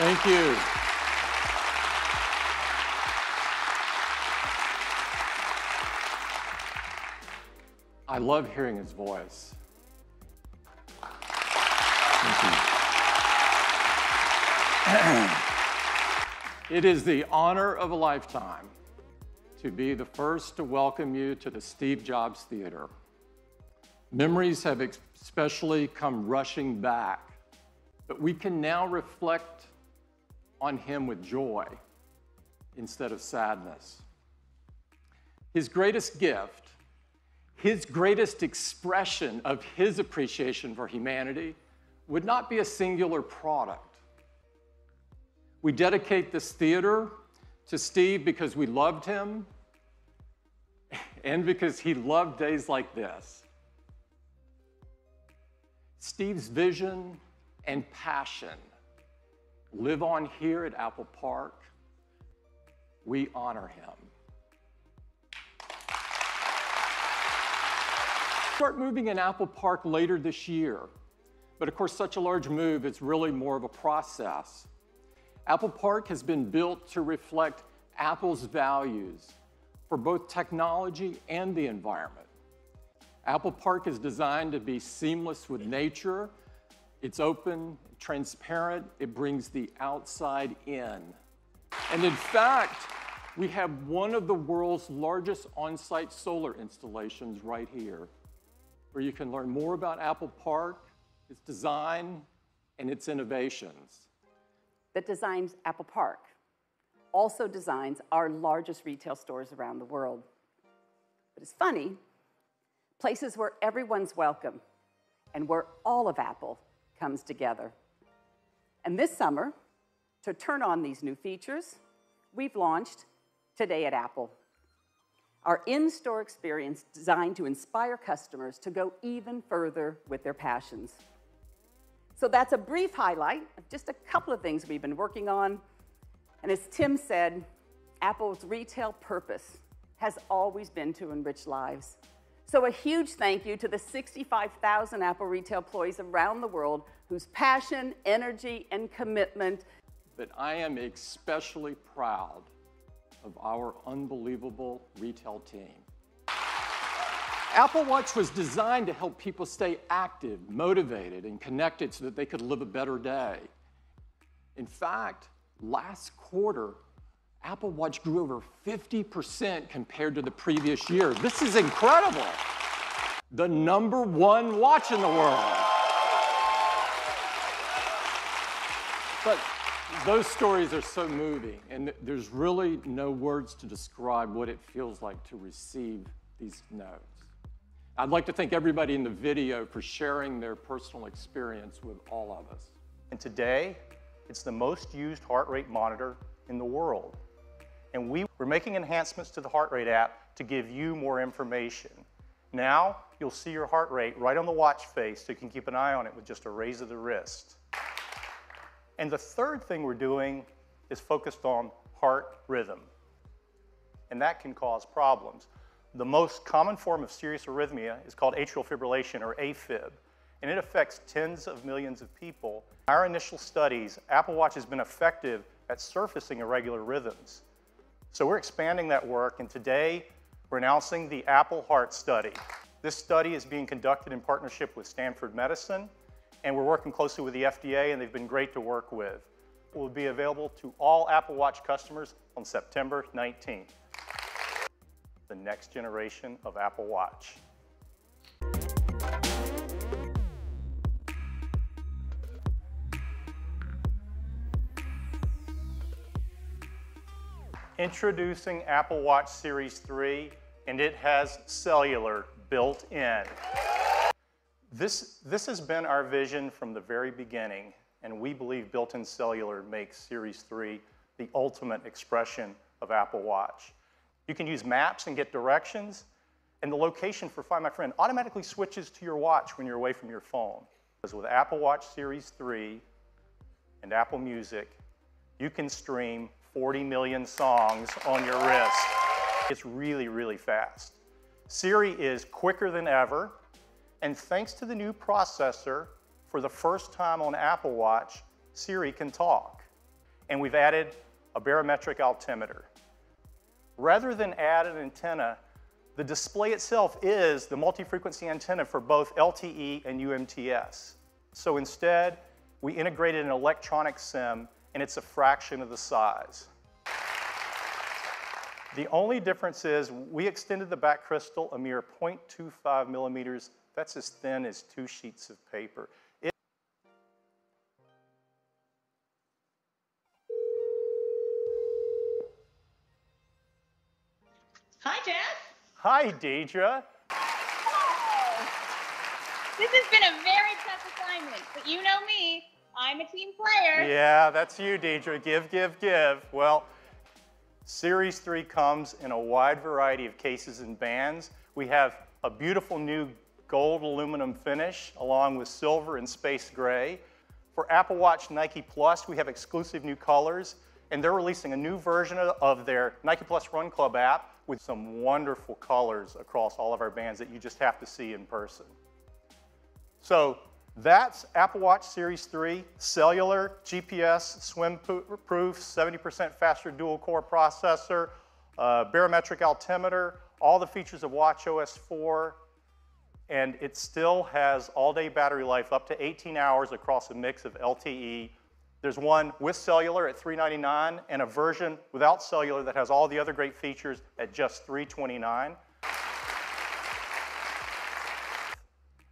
Thank you. I love hearing his voice. Thank you. It is the honor of a lifetime to be the first to welcome you to the Steve Jobs Theater. Memories have especially come rushing back, but we can now reflect on him with joy instead of sadness. His greatest gift, his greatest expression of his appreciation for humanity would not be a singular product. We dedicate this theater to Steve because we loved him and because he loved days like this. Steve's vision and passion live on here at Apple Park. We honor him. Start moving in Apple Park later this year. But of course, such a large move is really more of a process. Apple Park has been built to reflect Apple's values for both technology and the environment. Apple Park is designed to be seamless with nature. It's open, transparent, it brings the outside in. And in fact, we have one of the world's largest on-site solar installations right here, where you can learn more about Apple Park, its design, and its innovations. That designs Apple Park also designs our largest retail stores around the world. But it's funny, places where everyone's welcome and where all of Apple comes together. And this summer, to turn on these new features, we've launched Today at Apple, our in-store experience designed to inspire customers to go even further with their passions. So that's a brief highlight of just a couple of things we've been working on. And as Tim said, Apple's retail purpose has always been to enrich lives. So a huge thank you to the 65,000 Apple retail employees around the world whose passion, energy, and commitment. But I am especially proud of our unbelievable retail team. Apple Watch was designed to help people stay active, motivated, and connected so that they could live a better day. In fact, last quarter, Apple Watch grew over 50% compared to the previous year. This is incredible. The #1 watch in the world. But those stories are so moving, and there's really no words to describe what it feels like to receive these notes. I'd like to thank everybody in the video for sharing their personal experience with all of us. And today, it's the most used heart rate monitor in the world. And we're making enhancements to the heart rate app to give you more information. Now, you'll see your heart rate right on the watch face so you can keep an eye on it with just a raise of the wrist. And the third thing we're doing is focused on heart rhythm. And that can cause problems. The most common form of serious arrhythmia is called atrial fibrillation, or AFib, and it affects tens of millions of people. In our initial studies, Apple Watch has been effective at surfacing irregular rhythms. So we're expanding that work, and today we're announcing the Apple Heart Study. This study is being conducted in partnership with Stanford Medicine, and we're working closely with the FDA, and they've been great to work with. It will be available to all Apple Watch customers on September 19th. The next generation of Apple Watch. Introducing Apple Watch Series 3, and it has cellular built in. This has been our vision from the very beginning, and we believe built-in cellular makes Series 3 the ultimate expression of Apple Watch. You can use maps and get directions, and the location for Find My Friend automatically switches to your watch when you're away from your phone. Because with Apple Watch Series 3 and Apple Music, you can stream 40 million songs on your wrist. It's really, really fast. Siri is quicker than ever, and thanks to the new processor, for the first time on Apple Watch, Siri can talk. and we've added a barometric altimeter. Rather than add an antenna, the display itself is the multi-frequency antenna for both LTE and UMTS. So instead, we integrated an electronic SIM, and it's a fraction of the size. The only difference is we extended the back crystal a mere 0.25 millimeters. That's as thin as 2 sheets of paper. Hi, Jeff. Hi, Deidre. Oh, this has been a very tough assignment, but you know me. I'm a team player. Yeah, that's you, Deidre. Give, give, give. Well, Series 3 comes in a wide variety of cases and bands. We have a beautiful new gold aluminum finish along with silver and space gray. For Apple Watch Nike Plus, we have exclusive new colors, and they're releasing a new version of their Nike Plus Run Club app with some wonderful colors across all of our bands that you just have to see in person. So that's Apple Watch Series 3, cellular, GPS, swim-proof, 70% faster dual-core processor, barometric altimeter, all the features of watchOS 4, and it still has all-day battery life up to 18 hours across a mix of LTE. There's one with cellular at $399 and a version without cellular that has all the other great features at just $329.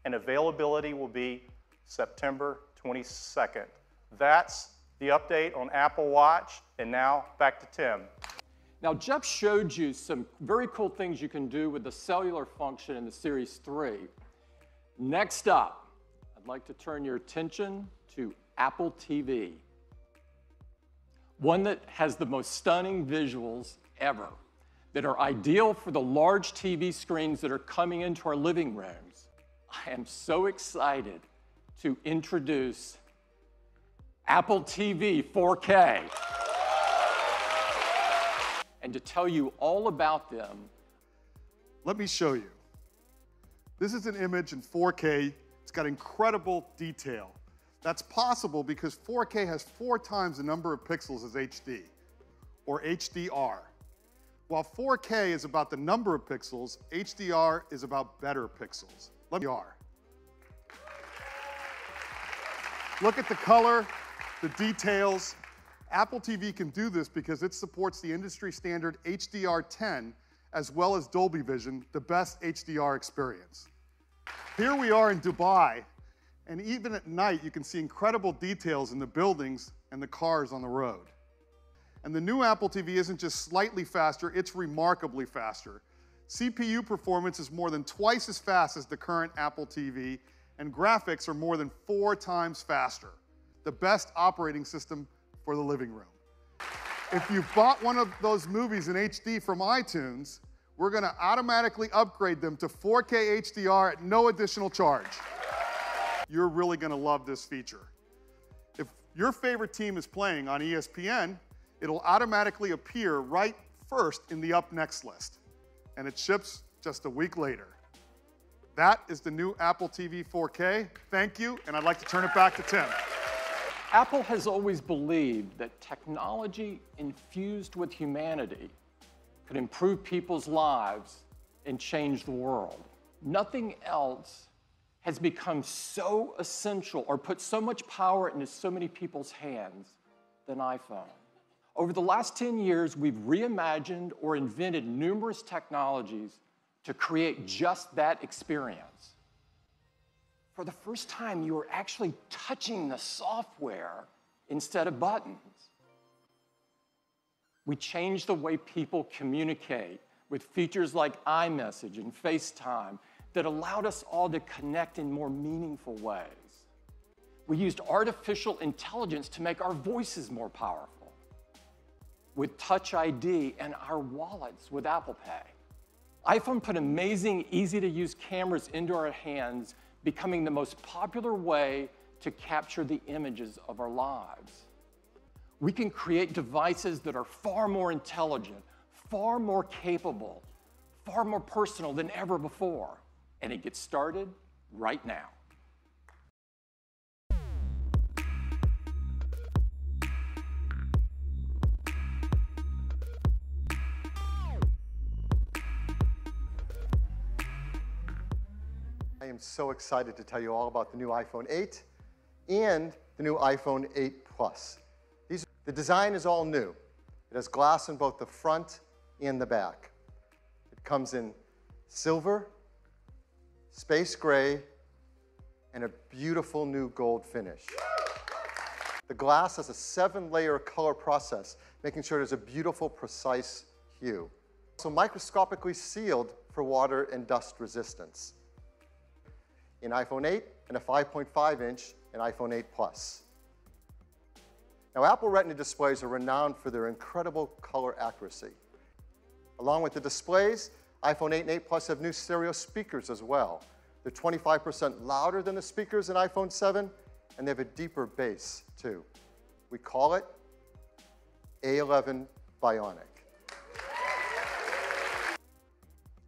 And availability will be September 22nd. That's the update on Apple Watch, and now back to Tim. Now, Jeff showed you some very cool things you can do with the cellular function in the Series 3. Next up, I'd like to turn your attention to Apple TV, one that has the most stunning visuals ever, that are ideal for the large TV screens that are coming into our living rooms. I am so excited to introduce Apple TV 4K and to tell you all about them. Let me show you. This is an image in 4K. It's got incredible detail. That's possible because 4K has 4 times the number of pixels as HD, or HDR. While 4K is about the number of pixels, HDR is about better pixels. Let me look at the color, the details. Apple TV can do this because it supports the industry standard HDR10 as well as Dolby Vision, the best HDR experience. Here we are in Dubai, and even at night you can see incredible details in the buildings and the cars on the road. And the new Apple TV isn't just slightly faster, it's remarkably faster. CPU performance is more than twice as fast as the current Apple TV, and graphics are more than 4 times faster. The best operating system for the living room. If you've bought one of those movies in HD from iTunes, we're gonna automatically upgrade them to 4K HDR at no additional charge. You're really gonna love this feature. If your favorite team is playing on ESPN, it'll automatically appear right first in the Up Next list, and it ships just a week later. That is the new Apple TV 4K. Thank you, and I'd like to turn it back to Tim. Apple has always believed that technology infused with humanity could improve people's lives and change the world. Nothing else has become so essential or put so much power into so many people's hands than iPhone. Over the last 10 years, we've reimagined or invented numerous technologies to create just that experience. For the first time, you are actually touching the software instead of buttons. We changed the way people communicate with features like iMessage and FaceTime that allowed us all to connect in more meaningful ways. We used artificial intelligence to make our voices more powerful with Touch ID and our wallets with Apple Pay. iPhone put amazing, easy-to-use cameras into our hands, becoming the most popular way to capture the images of our lives. We can create devices that are far more intelligent, far more capable, far more personal than ever before. And it gets started right now. I am so excited to tell you all about the new iPhone 8 and the new iPhone 8 Plus. The design is all new. It has glass in both the front and the back. It comes in silver, space gray, and a beautiful new gold finish. The glass has a 7-layer color process, making sure there's a beautiful, precise hue. So microscopically sealed for water and dust resistance. In iPhone 8 and a 5.5-inch in iPhone 8 Plus. Now, Apple Retina displays are renowned for their incredible color accuracy. Along with the displays, iPhone 8 and 8 Plus have new stereo speakers as well. They're 25% louder than the speakers in iPhone 7, and they have a deeper bass, too. We call it A11 Bionic.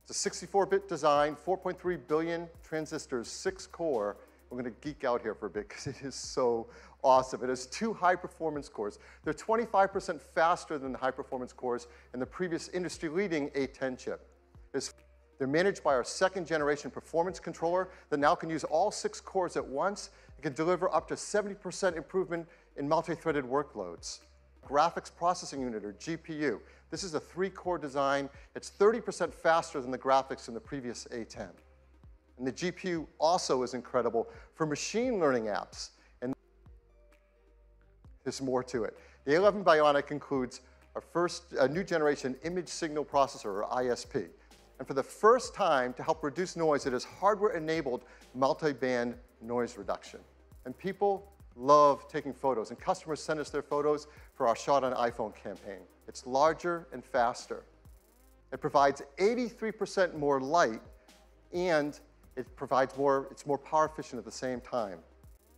It's a 64-bit design, 4.3 billion transistors, 6-core. We're going to geek out here for a bit because it is so awesome. It has 2 high-performance cores. They're 25% faster than the high-performance cores in the previous industry-leading A10 chip. They're managed by our 2nd-generation performance controller that now can use all 6 cores at once. It can deliver up to 70% improvement in multi-threaded workloads. Graphics Processing Unit, or GPU. This is a 3-core design. It's 30% faster than the graphics in the previous A10. And the GPU also is incredible for machine learning apps. And there's more to it. The A11 Bionic includes our first new generation image signal processor, or ISP. And for the first time, to help reduce noise, it has hardware-enabled multi-band noise reduction. And people love taking photos, and customers send us their photos for our Shot on iPhone campaign. It's larger and faster. It provides 83% more light, and it's more power efficient at the same time.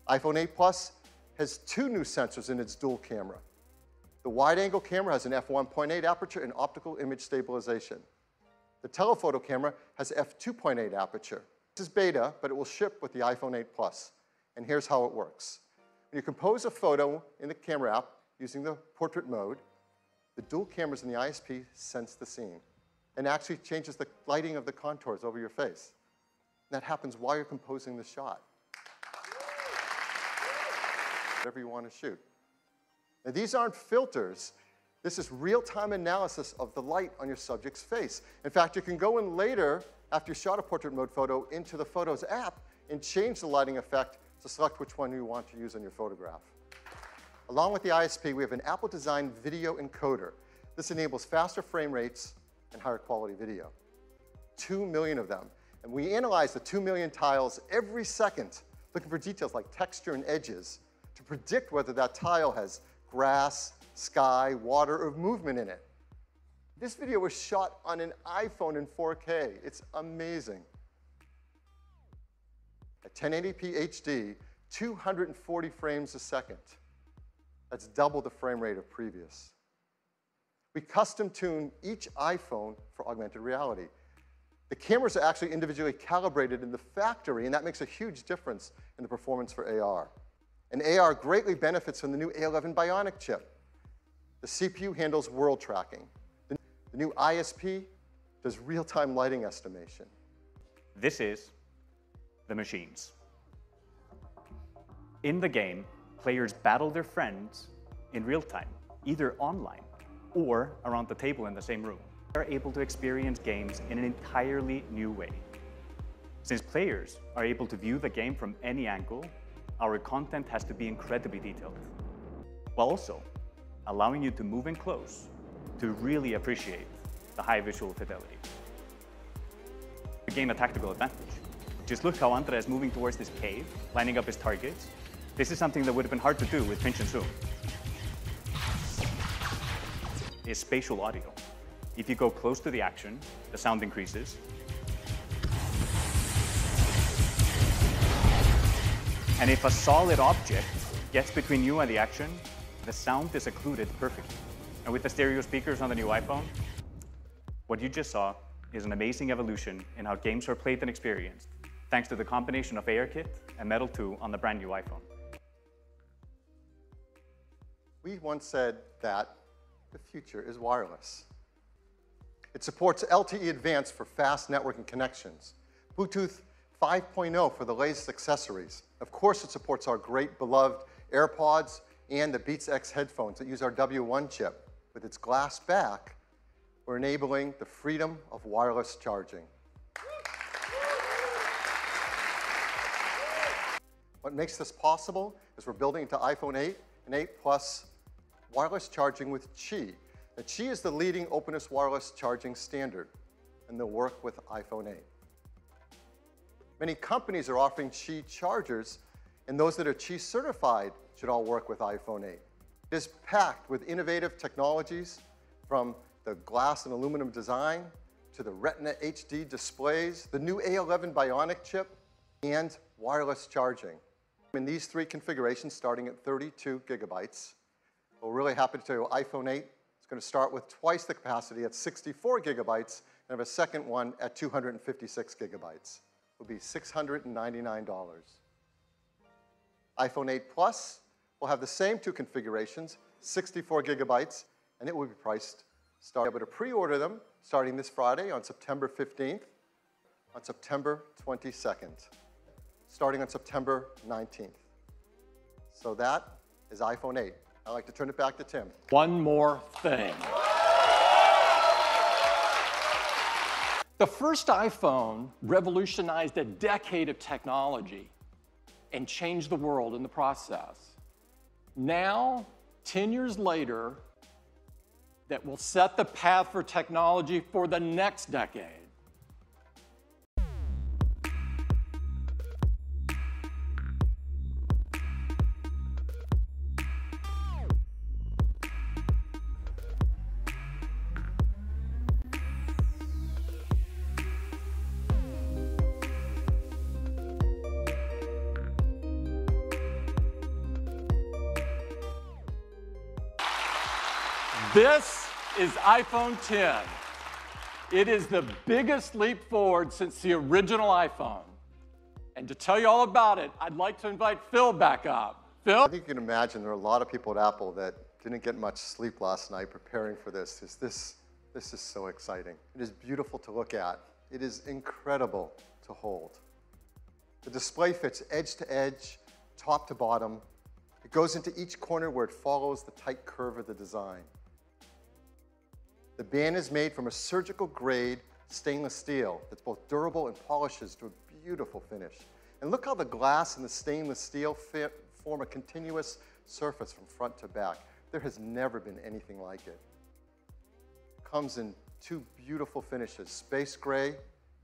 iPhone 8 Plus has 2 new sensors in its dual camera. The wide-angle camera has an f1.8 aperture and optical image stabilization. The telephoto camera has f2.8 aperture. This is beta, but it will ship with the iPhone 8 Plus. And here's how it works. When you compose a photo in the camera app using the portrait mode, the dual cameras in the ISP sense the scene and actually changes the lighting of the contours over your face. And that happens while you're composing the shot. Whatever you want to shoot. Now, these aren't filters. This is real-time analysis of the light on your subject's face. In fact, you can go in later, after you shot a portrait mode photo, into the Photos app and change the lighting effect to select which one you want to use on your photograph. Along with the ISP, we have an Apple-designed video encoder. This enables faster frame rates and higher quality video. 2 million of them. And we analyze the 2 million tiles every second, looking for details like texture and edges to predict whether that tile has grass, sky, water, or movement in it. This video was shot on an iPhone in 4K. It's amazing. At 1080p HD, 240 frames a second. That's double the frame rate of previous. We custom tune each iPhone for augmented reality. The cameras are actually individually calibrated in the factory, and that makes a huge difference in the performance for AR. And AR greatly benefits from the new A11 Bionic chip. The CPU handles world tracking. The new ISP does real-time lighting estimation. This is The Machines. In the game, players battle their friends in real time, either online or around the table in the same room. They are able to experience games in an entirely new way. Since players are able to view the game from any angle, our content has to be incredibly detailed, while also allowing you to move in close to really appreciate the high visual fidelity. To gain a tactical advantage, just look how Andra is moving towards this cave, lining up his targets. This is something that would have been hard to do with pinch and zoom. Is spatial audio. If you go close to the action, the sound increases. And if a solid object gets between you and the action, the sound is occluded perfectly. And with the stereo speakers on the new iPhone, what you just saw is an amazing evolution in how games are played and experienced, thanks to the combination of ARKit and Metal 2 on the brand new iPhone. We once said that the future is wireless. It supports LTE Advanced for fast networking connections, Bluetooth 5.0 for the latest accessories. Of course, it supports our great beloved AirPods and the Beats X headphones that use our W1 chip. With its glass back, we're enabling the freedom of wireless charging. What makes this possible is we're building into iPhone 8 and 8 Plus wireless charging with Qi. Now, Qi is the leading openness wireless charging standard, and they'll work with iPhone 8. Many companies are offering Qi chargers, and those that are Qi certified should all work with iPhone 8. It is packed with innovative technologies, from the glass and aluminum design to the Retina HD displays, the new A11 Bionic chip, and wireless charging. In these three configurations, starting at 32 gigabytes, we're really happy to tell you iPhone 8 is going to start with twice the capacity at 64 gigabytes and have a second one at 256 gigabytes. It will be $699. iPhone 8 Plus will have the same two configurations, 64 gigabytes, and it will be priced starting. Able to pre-order them starting this Friday on September 15th, on September 22nd, starting on September 19th. So that is iPhone 8. I'd like to turn it back to Tim. One more thing. The first iPhone revolutionized a decade of technology and changed the world in the process. Now, 10 years later, that will set the path for technology for the next decade. This is iPhone 10. It is the biggest leap forward since the original iPhone. And to tell you all about it, I'd like to invite Phil back up. Phil? I think you can imagine there are a lot of people at Apple that didn't get much sleep last night preparing for this. This is so exciting. It is beautiful to look at. It is incredible to hold. The display fits edge to edge, top to bottom. It goes into each corner where it follows the tight curve of the design. The band is made from a surgical grade stainless steel that's both durable and polishes to a beautiful finish. And look how the glass and the stainless steel form a continuous surface from front to back. There has never been anything like it. It comes in two beautiful finishes, space gray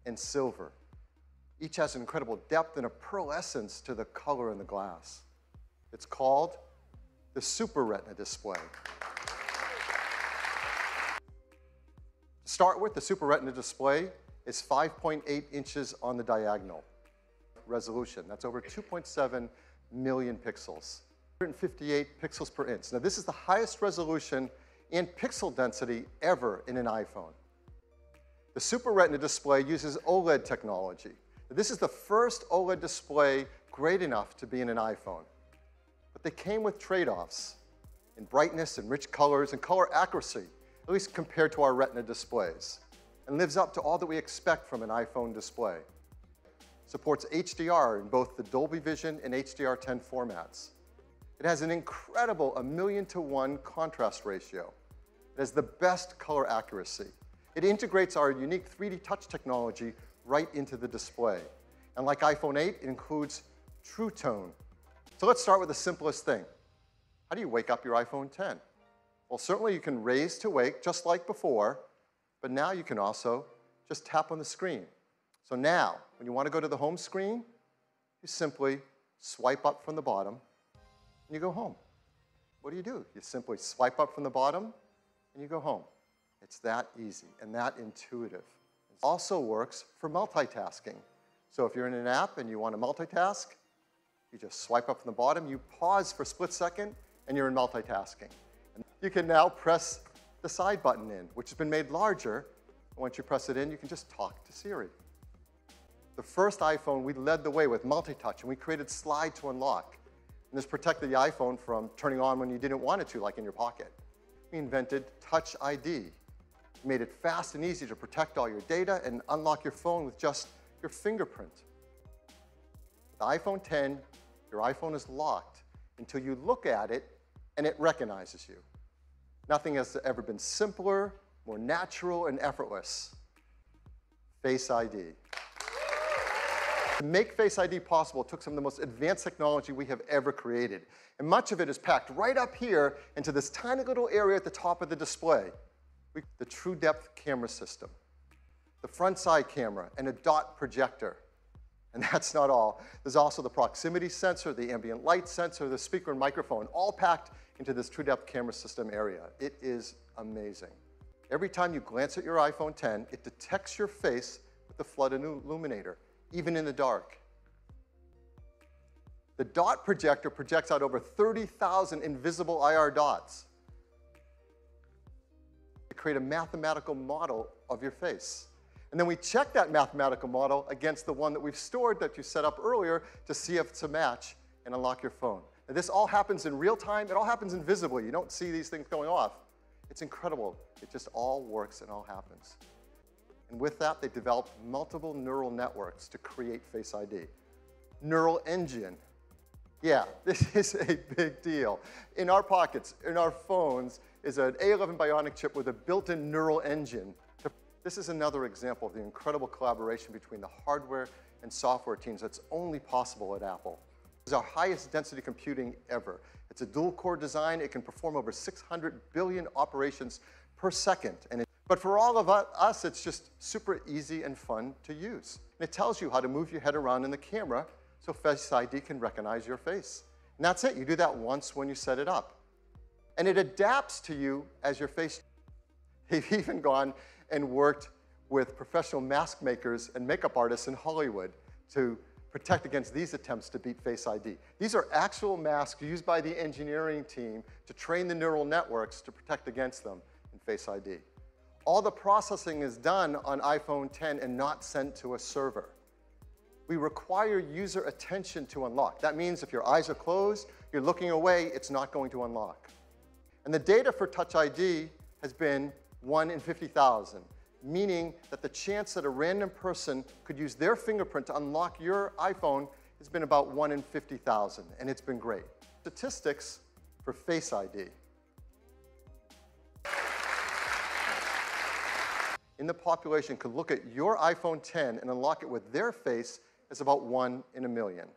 and silver. Each has an incredible depth and a pearlescence to the color in the glass. It's called the Super Retina display. To start with, the Super Retina display is 5.8 inches on the diagonal resolution. That's over 2.7 million pixels, 158 pixels per inch. Now, this is the highest resolution and pixel density ever in an iPhone. The Super Retina display uses OLED technology. This is the first OLED display great enough to be in an iPhone. But they came with trade-offs in brightness and rich colors and color accuracy, at least compared to our Retina displays, and lives up to all that we expect from an iPhone display. Supports HDR in both the Dolby Vision and HDR10 formats. It has an incredible 1,000,000 to 1 contrast ratio. It has the best color accuracy. It integrates our unique 3D touch technology right into the display. And like iPhone 8, it includes True Tone. So let's start with the simplest thing. How do you wake up your iPhone 10? Well, certainly you can raise to wake just like before, but now you can also just tap on the screen. So now, when you want to go to the home screen, you simply swipe up from the bottom and you go home. What do? You simply swipe up from the bottom and you go home. It's that easy and that intuitive. It also works for multitasking. So if you're in an app and you want to multitask, you just swipe up from the bottom, you pause for a split second, and you're in multitasking. And you can now press the side button in, which has been made larger. Once you press it in, you can just talk to Siri. The first iPhone, we led the way with multi-touch, and we created Slide to Unlock. And this protected the iPhone from turning on when you didn't want it to, like in your pocket. We invented Touch ID. We made it fast and easy to protect all your data and unlock your phone with just your fingerprint. The iPhone 10, your iPhone is locked until you look at it and it recognizes you. Nothing has ever been simpler, more natural, and effortless. Face ID. To make Face ID possible, it took some of the most advanced technology we have ever created. And much of it is packed right up here into this tiny little area at the top of the display. The True Depth camera system, the front side camera, and a dot projector. And that's not all. There's also the proximity sensor, the ambient light sensor, the speaker and microphone, all packed into this True Depth camera system area. It is amazing. Every time you glance at your iPhone 10, it detects your face with the flood illuminator, even in the dark. The dot projector projects out over 30,000 invisible IR dots to create a mathematical model of your face. And then we check that mathematical model against the one that we've stored that you set up earlier to see if it's a match and unlock your phone. Now, this all happens in real time. It all happens invisibly. You don't see these things going off. It's incredible. It just all works and all happens. And with that, they developed multiple neural networks to create Face ID. Neural Engine. Yeah, this is a big deal. In our pockets, in our phones, is an A11 Bionic chip with a built-in neural engine. This is another example of the incredible collaboration between the hardware and software teams that's only possible at Apple. This is our highest density computing ever. It's a dual-core design. It can perform over 600 billion operations per second. But for all of us, it's just super easy and fun to use. And it tells you how to move your head around in the camera so Face ID can recognize your face. And that's it. You do that once when you set it up. And it adapts to you as your face. They've even gone and worked with professional mask makers and makeup artists in Hollywood to protect against these attempts to beat Face ID. These are actual masks used by the engineering team to train the neural networks to protect against them in Face ID. All the processing is done on iPhone 10 and not sent to a server. We require user attention to unlock. That means if your eyes are closed, you're looking away, it's not going to unlock. And the data for Touch ID has been 1 in 50,000, meaning that the chance that a random person could use their fingerprint to unlock your iPhone has been about 1 in 50,000, and it's been great. Statistics for Face ID. In the population could look at your iPhone 10 and unlock it with their face is about 1 in a million.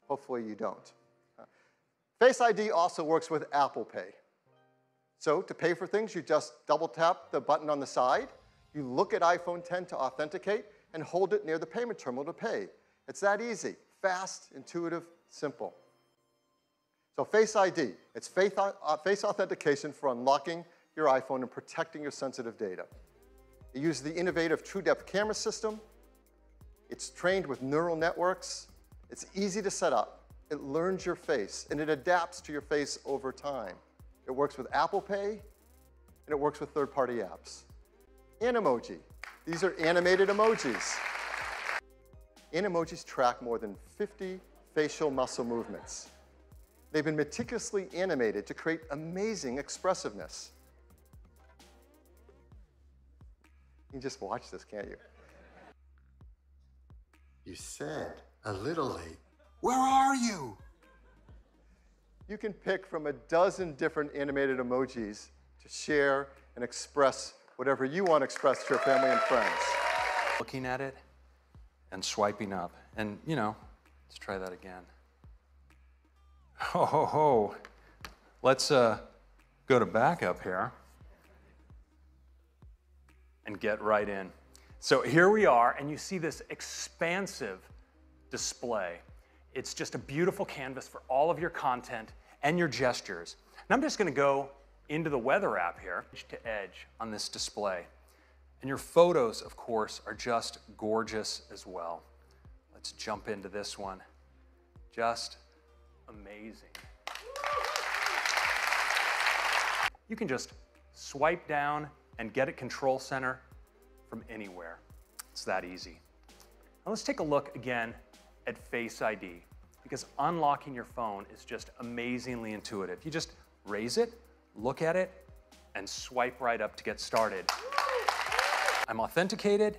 Hopefully you don't. Face ID also works with Apple Pay. So to pay for things, you just double tap the button on the side, you look at iPhone 10 to authenticate, and hold it near the payment terminal to pay. It's that easy, fast, intuitive, simple. So Face ID, it's face authentication for unlocking your iPhone and protecting your sensitive data. It uses the innovative True Depth camera system. It's trained with neural networks. It's easy to set up. It learns your face, and it adapts to your face over time. It works with Apple Pay, and it works with third-party apps. Animoji. These are animated emojis. Animojis track more than 50 facial muscle movements. They've been meticulously animated to create amazing expressiveness. You can just watch this, can't you? You said a little late. Where are you? You can pick from a dozen different animated emojis to share and express whatever you want to express to your family and friends. Looking at it and swiping up. And, you know, let's try that again. Ho, ho, ho. Let's go to backup here and get right in. So here we are, and you see this expansive display. It's just a beautiful canvas for all of your content and your gestures. And I'm just going to go into the weather app here, edge to edge on this display. And your photos, of course, are just gorgeous as well. Let's jump into this one. Just amazing. You can just swipe down and get at Control Center from anywhere. It's that easy. Now let's take a look again at Face ID, because unlocking your phone is just amazingly intuitive. You just raise it, look at it, and swipe right up to get started. I'm authenticated,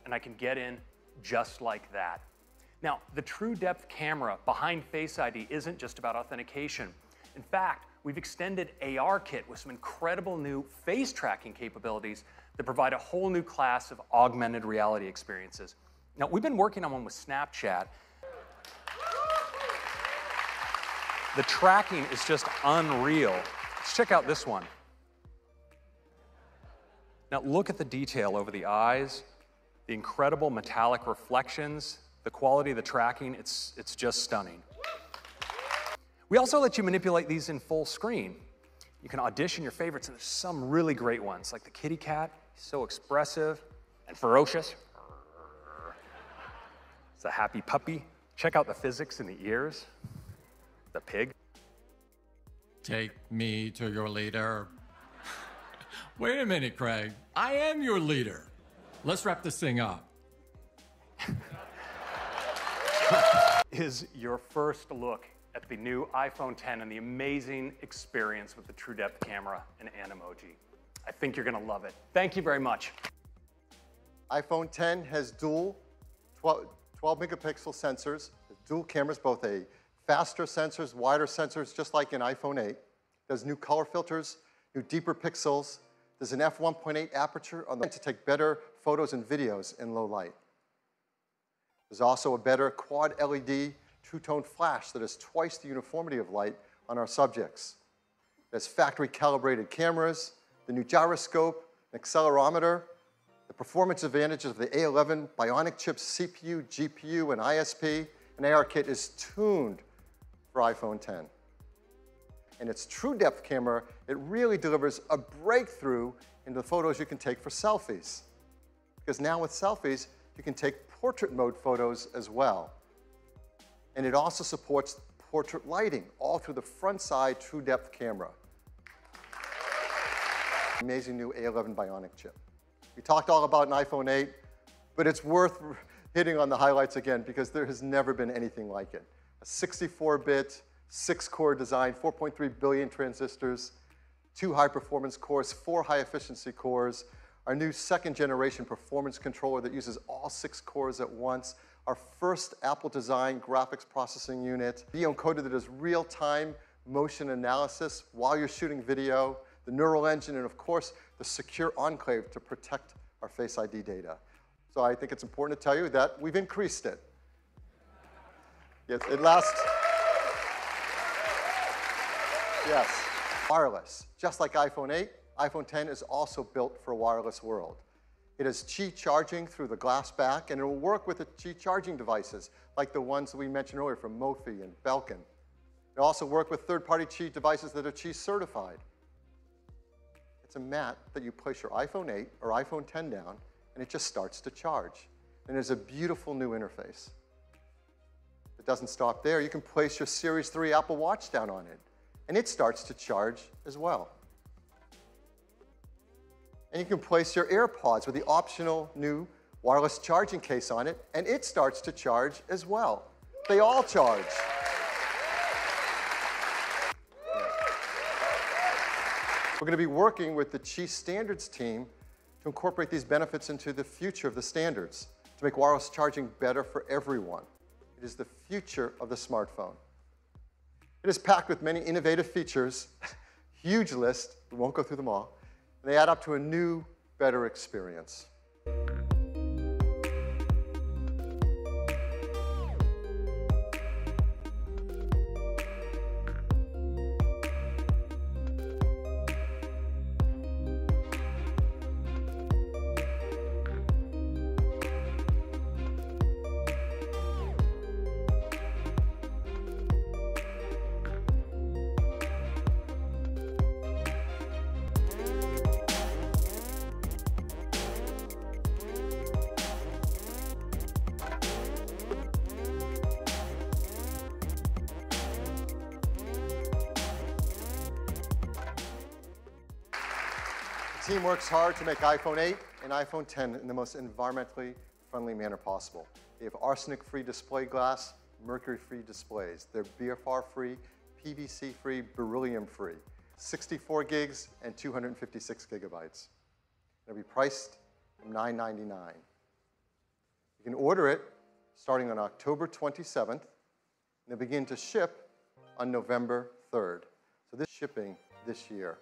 and I can get in just like that. Now, the True Depth camera behind Face ID isn't just about authentication. In fact, we've extended ARKit with some incredible new face tracking capabilities that provide a whole new class of augmented reality experiences. Now, we've been working on one with Snapchat. The tracking is just unreal. Let's check out this one. Now, look at the detail over the eyes, the incredible metallic reflections, the quality of the tracking, it's just stunning. We also let you manipulate these in full screen. You can audition your favorites, and there's some really great ones, like the kitty cat, so expressive and ferocious. It's a happy puppy. Check out the physics in the ears. The pig. Take me to your leader. Wait a minute, Craig. I am your leader. Let's wrap this thing up. Is your first look at the new iPhone X and the amazing experience with the True Depth camera and Animoji. I think you're gonna love it. Thank you very much. iPhone X has dual 12 megapixel sensors, dual cameras, both a faster sensors, wider sensors, just like in iPhone 8. There's new color filters, new deeper pixels. There's an f1.8 aperture on the to take better photos and videos in low light. There's also a better quad LED two-tone flash that has twice the uniformity of light on our subjects. There's factory calibrated cameras, the new gyroscope, an accelerometer, the performance advantages of the A11 Bionic chips CPU, GPU, and ISP, and ARKit is tuned for iPhone X. And its True Depth camera, it really delivers a breakthrough in the photos you can take for selfies. Because now with selfies, you can take portrait mode photos as well. And it also supports portrait lighting, all through the front side True Depth camera. Amazing new A11 Bionic chip. We talked all about an iPhone 8, but it's worth hitting on the highlights again because there has never been anything like it. A 64-bit, 6-core design, 4.3 billion transistors, 2 high-performance cores, 4 high-efficiency cores, our new second-generation performance controller that uses all 6 cores at once, our first Apple-designed graphics processing unit, the encoder that does real-time motion analysis while you're shooting video, the Neural Engine, and of course, the secure enclave to protect our Face ID data. So I think it's important to tell you that we've increased it. Yes, it lasts. Yes, wireless. Just like iPhone 8, iPhone X is also built for a wireless world. It has Qi charging through the glass back, and it will work with the Qi charging devices, like the ones that we mentioned earlier from Mophie and Belkin. It'll also work with third-party Qi devices that are Qi certified. It's a mat that you place your iPhone 8 or iPhone X down, and it just starts to charge. And there's a beautiful new interface. It doesn't stop there. You can place your Series 3 Apple Watch down on it, and it starts to charge as well. And you can place your AirPods with the optional new wireless charging case on it, and it starts to charge as well. They all charge. We're going to be working with the Qi Standards team to incorporate these benefits into the future of the standards, to make wireless charging better for everyone. It is the future of the smartphone. It is packed with many innovative features, huge list, we won't go through them all, and they add up to a new, better experience. The team works hard to make iPhone 8 and iPhone X in the most environmentally friendly manner possible. They have arsenic-free display glass, mercury-free displays. They're BFR-free, PVC-free, beryllium-free, 64 gigs and 256 gigabytes. It'll be priced from $9.99. You can order it starting on October 27th, and they begin to ship on November 3rd. So this is shipping this year.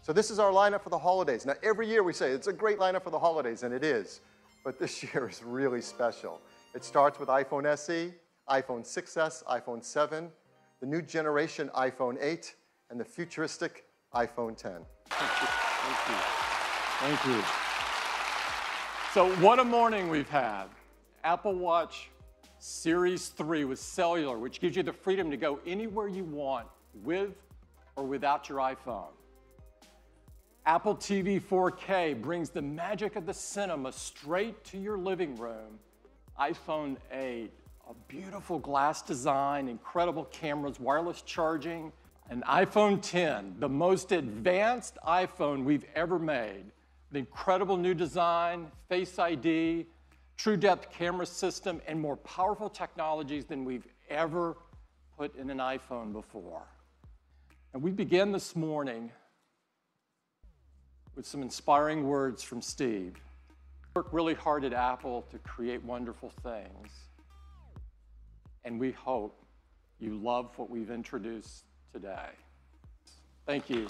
So this is our lineup for the holidays. Now, every year we say it's a great lineup for the holidays, and it is. But this year is really special. It starts with iPhone SE, iPhone 6s, iPhone 7, the new generation iPhone 8, and the futuristic iPhone 10. Thank you. Thank you. Thank you. So what a morning we've had. Apple Watch Series 3 with cellular, which gives you the freedom to go anywhere you want with or without your iPhone. Apple TV 4K brings the magic of the cinema straight to your living room. iPhone 8, a beautiful glass design, incredible cameras, wireless charging. An iPhone 10, the most advanced iPhone we've ever made. The incredible new design, Face ID, true depth camera system, and more powerful technologies than we've ever put in an iPhone before. And we began this morning with some inspiring words from Steve. We worked really hard at Apple to create wonderful things. And we hope you love what we've introduced today. Thank you.